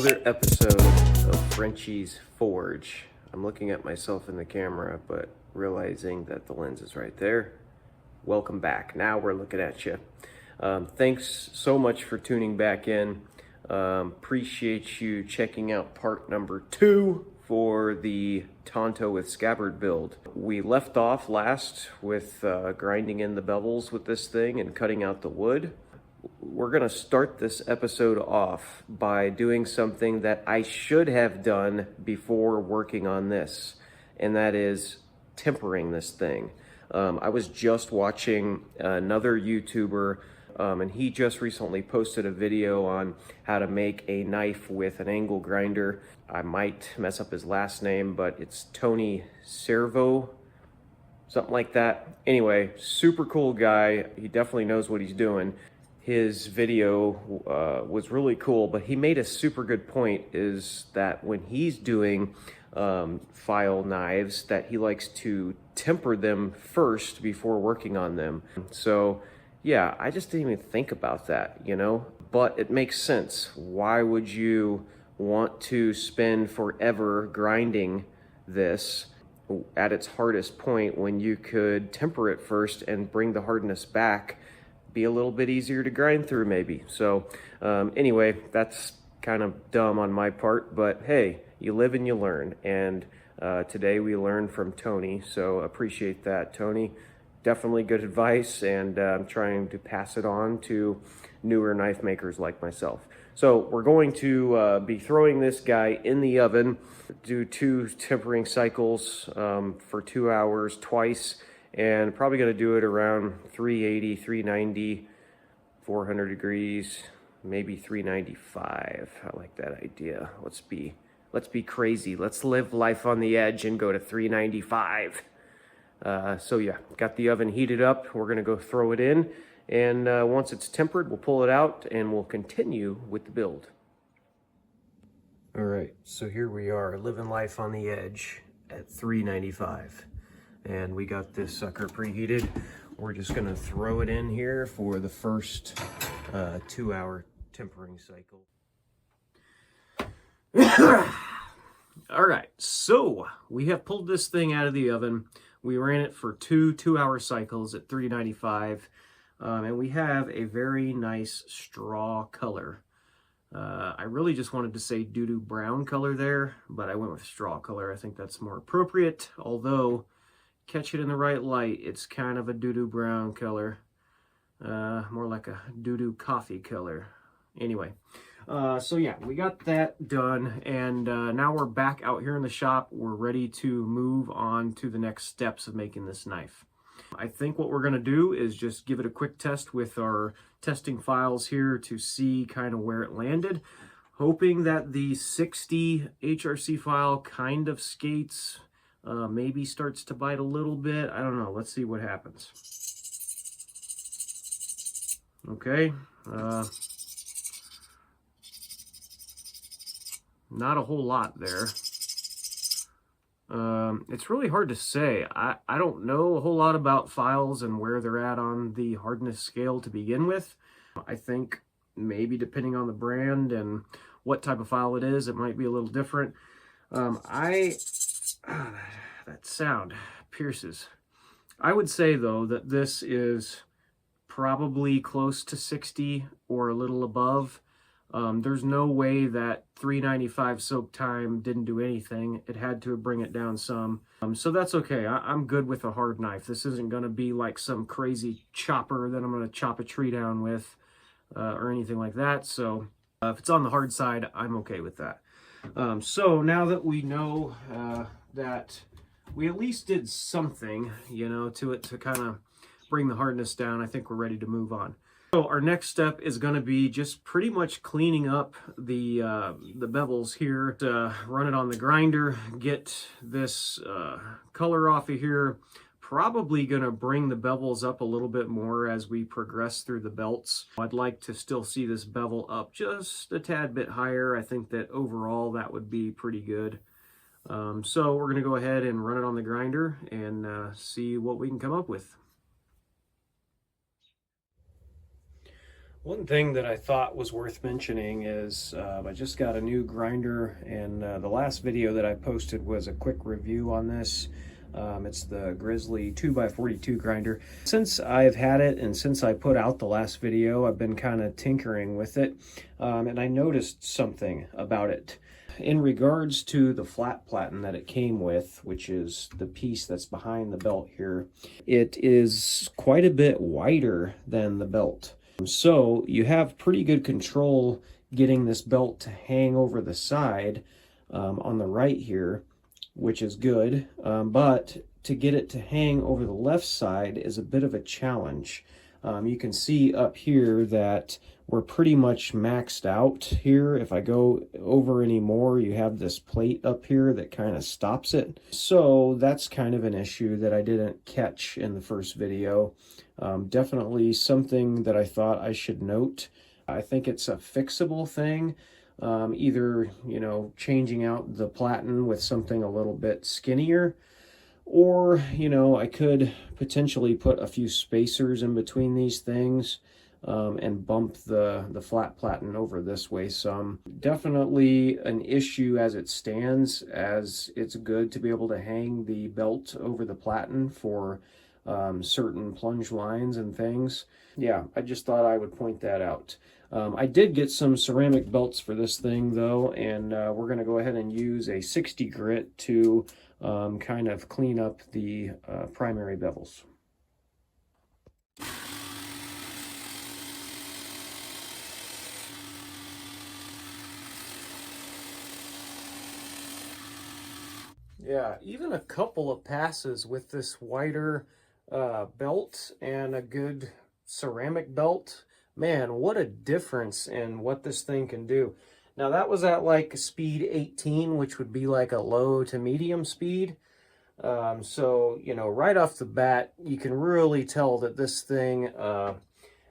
another episode of Frenchie's Forge. I'm looking at myself in the camera, but realizing that the lens is right there. Welcome back. Now we're looking at you. Thanks so much for tuning back in. Appreciate you checking out part number 2 for the Tonto with Scabbard build. We left off last with grinding in the bevels with this thing and cutting out the wood. We're going to start this episode off by doing something that I should have done before working on this, and that is tempering this thing. I was just watching another YouTuber, and he just recently posted a video on how to make a knife with an angle grinder. I might mess up his last name, but it's Tony Servo, something like that. Anyway, super cool guy. He definitely knows what he's doing. His video was really cool, but he made a super good point, is that when he's doing file knives, that he likes to temper them first before working on them. So yeah, I just didn't even think about that, you know, but it makes sense. Why would you want to spend forever grinding this at its hardest point when you could temper it first and bring the hardness back? Be a little bit easier to grind through maybe. So anyway, that's kind of dumb on my part, but hey, you live and you learn. And today we learned from Tony, so appreciate that, Tony. Definitely good advice, and I'm trying to pass it on to newer knife makers like myself. So we're going to be throwing this guy in the oven, do 2 tempering cycles for 2 hours twice, and probably going to do it around 380, 390, 400 degrees, maybe 395. I like that idea. Let's be crazy. Let's live life on the edge and go to 395. So yeah, got the oven heated up. We're going to go throw it in, and once it's tempered, we'll pull it out and we'll continue with the build. All right, so here we are, living life on the edge at 395. And we got this sucker preheated. We're just gonna throw it in here for the first 2-hour tempering cycle. All right, so we have pulled this thing out of the oven. We ran it for 2-hour cycles at 395, and we have a very nice straw color. I really just wanted to say doo-doo brown color there, but I went with straw color. I think that's more appropriate, although catch it in the right light, it's kind of a doo-doo brown color, more like a doo-doo coffee color. Anyway, so yeah, we got that done, and now we're back out here in the shop. We're ready to move on to the next steps of making this knife. I think what we're going to do is just give it a quick test with our testing files here to see kind of where it landed, hoping that the 60 HRC file kind of skates, maybe starts to bite a little bit. I don't know. Let's see what happens. Okay. Not a whole lot there. It's really hard to say. I don't know a whole lot about files and where they're at on the hardness scale to begin with. I think maybe depending on the brand and what type of file it is, it might be a little different. That sound pierces. I would say, though, that this is probably close to 60 or a little above. There's no way that 395 soak time didn't do anything. It had to bring it down some. So that's okay. I'm good with a hard knife. This isn't going to be like some crazy chopper that I'm going to chop a tree down with or anything like that. So if it's on the hard side, I'm okay with that. So now that we know that we at least did something, you know, to it to kind of bring the hardness down, I think we're ready to move on. So our next step is going to be just pretty much cleaning up the bevels here, to run it on the grinder, get this color off of here. Probably going to bring the bevels up a little bit more as we progress through the belts. I'd like to still see this bevel up just a tad bit higher. I think that overall that would be pretty good. So we're going to go ahead and run it on the grinder and see what we can come up with. One thing that I thought was worth mentioning is I just got a new grinder, and the last video that I posted was a quick review on this. It's the GRIZZLY 2x42 grinder. Since I've had it and since I put out the last video, I've been kind of tinkering with it, and I noticed something about it. In regards to the flat platen that it came with, which is the piece that's behind the belt here, it is quite a bit wider than the belt. So you have pretty good control getting this belt to hang over the side on the right here, which is good, but to get it to hang over the left side is a bit of a challenge. You can see up here that we're pretty much maxed out here. If I go over any more, you have this plate up here that kind of stops it. So that's kind of an issue that I didn't catch in the first video. Definitely something that I thought I should note. I think it's a fixable thing. Either, you know, changing out the platen with something a little bit skinnier, or, you know, I could potentially put a few spacers in between these things and bump the flat platen over this way some. Definitely an issue as it stands, as it's good to be able to hang the belt over the platen for certain plunge lines and things. Yeah, I just thought I would point that out. I did get some ceramic belts for this thing though, and we're going to go ahead and use a 60 grit to kind of clean up the primary bevels. Yeah, even a couple of passes with this wider belt and a good ceramic belt, man, what a difference in what this thing can do. Now that was at like speed 18, which would be like a low to medium speed. So, you know, right off the bat, you can really tell that this thing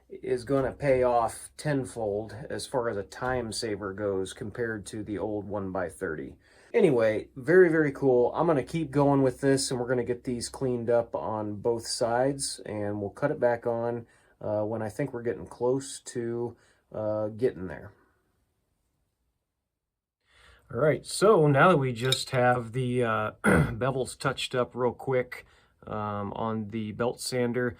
is going to pay off tenfold as far as a time saver goes compared to the old 1x30. Anyway, very, very cool. I'm going to keep going with this, and we're going to get these cleaned up on both sides, and we'll cut it back on when I think we're getting close to getting there. All right, so now that we just have the bevels touched up real quick on the belt sander,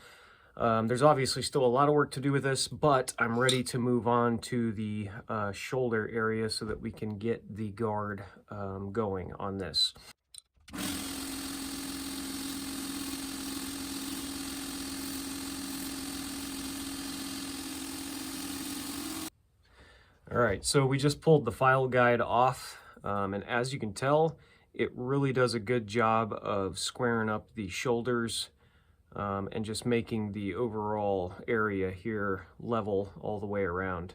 there's obviously still a lot of work to do with this, but I'm ready to move on to the shoulder area so that we can get the guard going on this. All right, so we just pulled the file guide off, and as you can tell, it really does a good job of squaring up the shoulders and just making the overall area here level all the way around.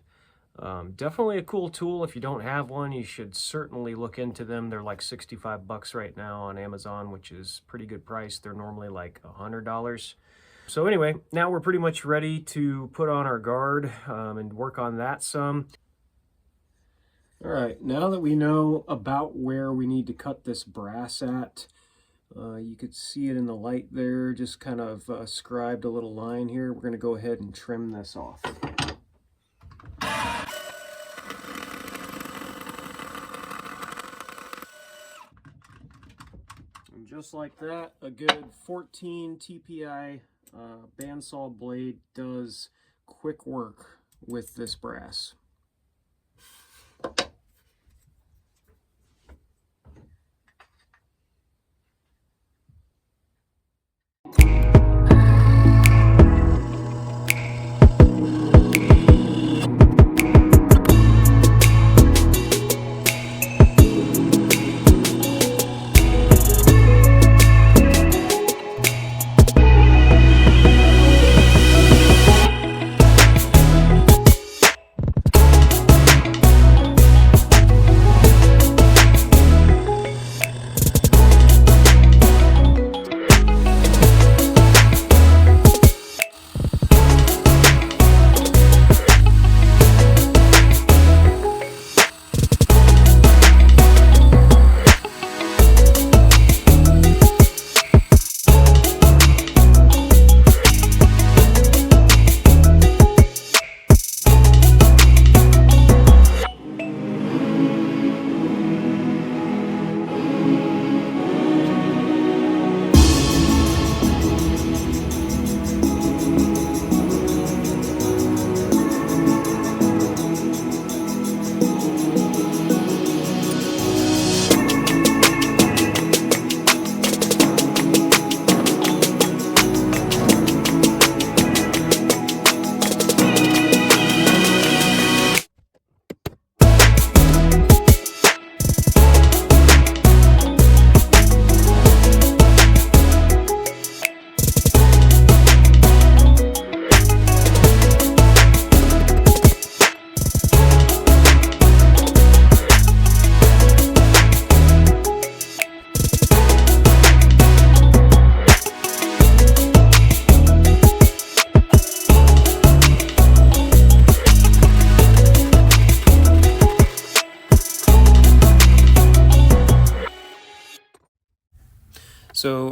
Definitely a cool tool. If you don't have one, you should certainly look into them. They're like 65 bucks right now on Amazon, which is pretty good price. They're normally like $100. So anyway, now we're pretty much ready to put on our guard and work on that some. All right, now that we know about where we need to cut this brass at, you could see it in the light there, just kind of scribed a little line here. We're going to go ahead and trim this off. And just like that, a good 14 TPI bandsaw blade does quick work with this brass.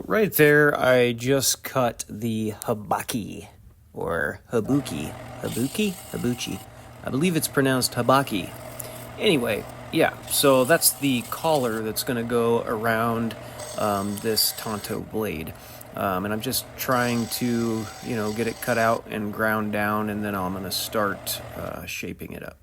right there, I just cut the habaki, or habuki. Habuchi? I believe it's pronounced habaki. Anyway, yeah, so that's the collar that's going to go around this Tonto blade. And I'm just trying to, get it cut out and ground down, and then I'm going to start shaping it up.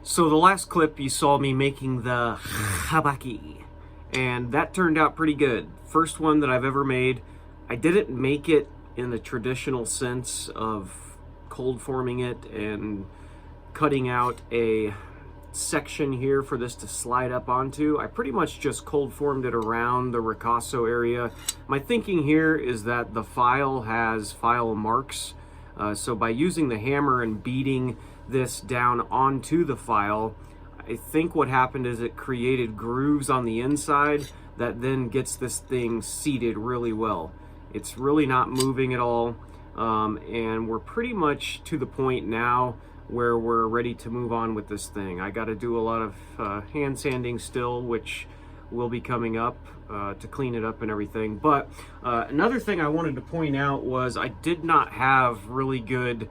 So the last clip you saw me making the habaki, and that turned out pretty good. First one that I've ever made. I didn't make it in the traditional sense of cold forming it and cutting out a section here for this to slide up onto. I pretty much just cold formed it around the ricasso area. My thinking here is that the file has file marks, so by using the hammer and beating this down onto the file, I think what happened is it created grooves on the inside that then gets this thing seated really well. It's really not moving at all, and we're pretty much to the point now where we're ready to move on with this thing. I got to do a lot of hand sanding still, which will be coming up to clean it up and everything. But another thing I wanted to point out was I did not have really good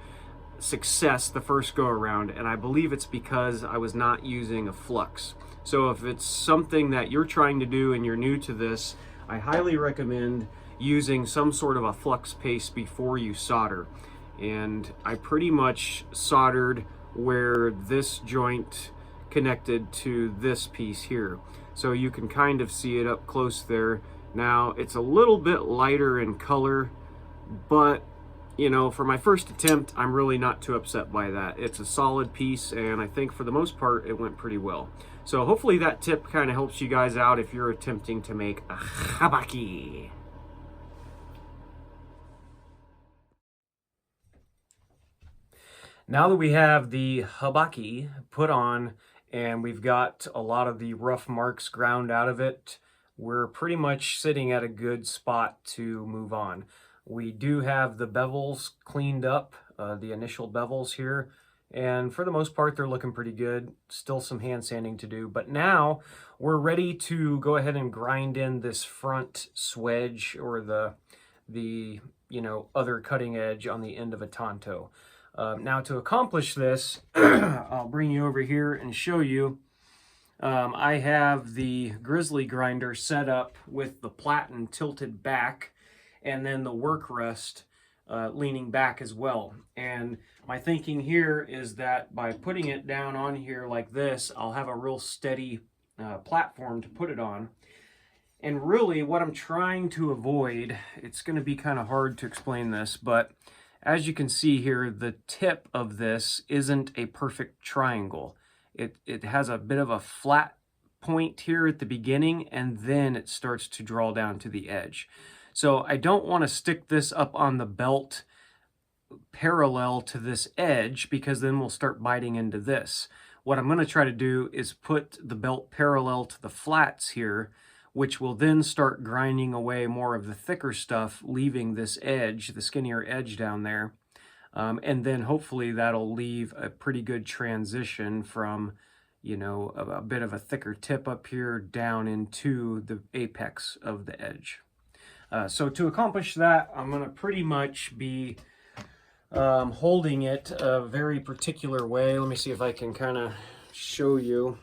success the first go around, and I believe it's because I was not using a flux. So if it's something that you're trying to do and you're new to this, I highly recommend using some sort of a flux paste before you solder. And I pretty much soldered where this joint connected to this piece here, so you can kind of see it up close there. Now it's a little bit lighter in color, but you know, for my first attempt, I'm really not too upset by that. It's a solid piece, and I think for the most part, it went pretty well. So hopefully that tip kind of helps you guys out if you're attempting to make a habaki. Now that we have the habaki put on, and we've got a lot of the rough marks ground out of it, we're pretty much sitting at a good spot to move on. We do have the bevels cleaned up, the initial bevels here, and for the most part they're looking pretty good. Still some hand sanding to do, but now we're ready to go ahead and grind in this front swedge, or the other cutting edge on the end of a Tonto. Now to accomplish this, I'll bring you over here and show you. I have the GRIZZLY grinder set up with the platen tilted back and then the work rest leaning back as well. And my thinking here is that by putting it down on here like this, I'll have a real steady platform to put it on. And really what I'm trying to avoid, it's going to be kind of hard to explain this, but as you can see here, the tip of this isn't a perfect triangle. It has a bit of a flat point here at the beginning, and then it starts to draw down to the edge. So I don't want to stick this up on the belt parallel to this edge, because then we'll start biting into this. What I'm going to try to do is put the belt parallel to the flats here, which will then start grinding away more of the thicker stuff, leaving this edge, the skinnier edge down there. And then hopefully that'll leave a pretty good transition from, you know, a bit of a thicker tip up here down into the apex of the edge. So to accomplish that, I'm going to pretty much be holding it a very particular way. Let me see if I can kind of show you.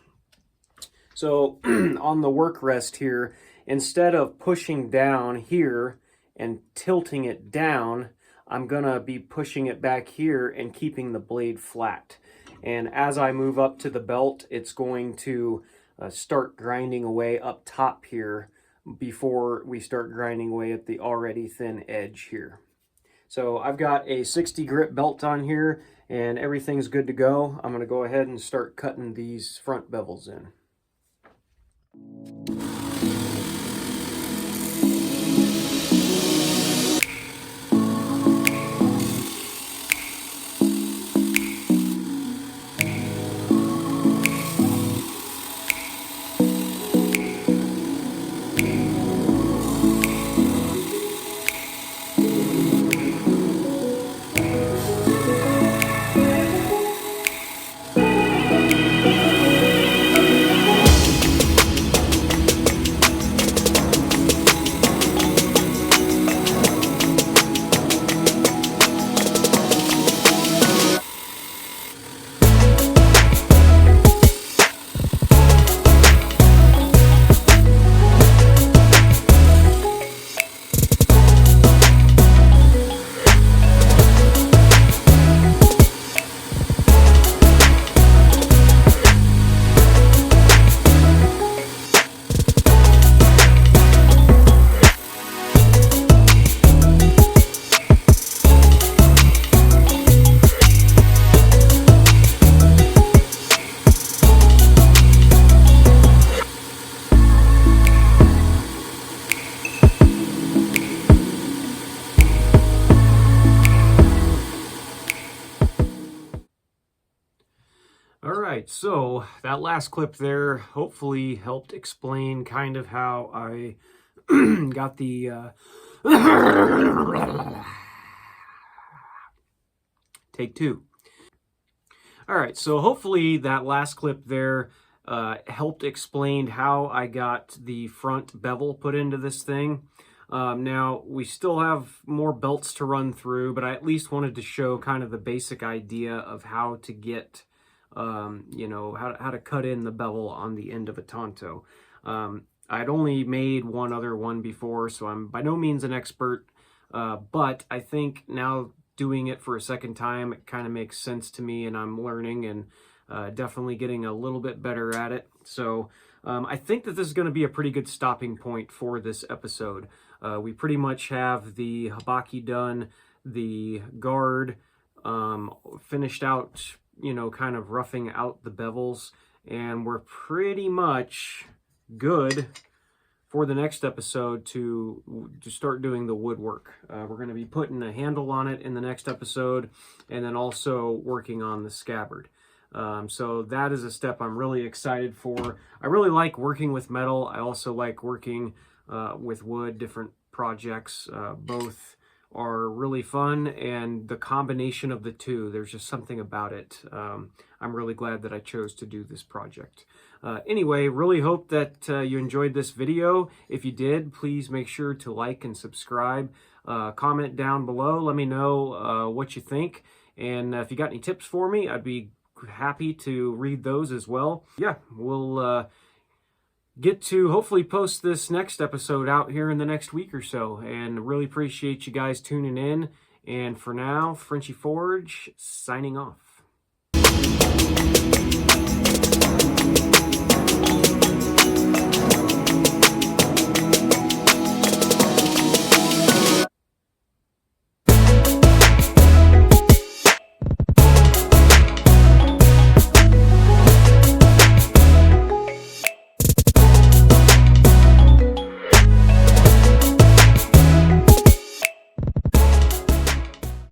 So on the work rest here, instead of pushing down here and tilting it down, I'm going to be pushing it back here and keeping the blade flat. And as I move up to the belt, it's going to start grinding away up top here before we start grinding away at the already thin edge here. So I've got a 60 grit belt on here and everything's good to go. I'm going to go ahead and start cutting these front bevels in. Alright, so that last clip there hopefully helped explain kind of how I got the take two. Alright, so hopefully that last clip there helped explain how I got the front bevel put into this thing. Now, we still have more belts to run through, but I at least wanted to show kind of the basic idea of how to get you know, how to cut in the bevel on the end of a Tonto. I'd only made one other one before, so I'm by no means an expert, but I think now doing it for a second time, it kind of makes sense to me, and I'm learning and definitely getting a little bit better at it. So I think that this is going to be a pretty good stopping point for this episode. We pretty much have the habaki done, the guard finished out, you know, kind of roughing out the bevels, and we're pretty much good for the next episode to start doing the woodwork. We're going to be putting a handle on it in the next episode, and then also working on the scabbard. So that is a step I'm really excited for. I really like working with metal. I also like working with wood, different projects. Both are really fun, and the combination of the two, there's just something about it. I'm really glad that I chose to do this project. Anyway, really hope that you enjoyed this video. If you did, please make sure to like and subscribe. Comment down below, let me know what you think, and if you got any tips for me, I'd be happy to read those as well. Yeah, we'll get to hopefully post this next episode out here in the next week or so, and really appreciate you guys tuning in. And for now, Frenchy Forge signing off.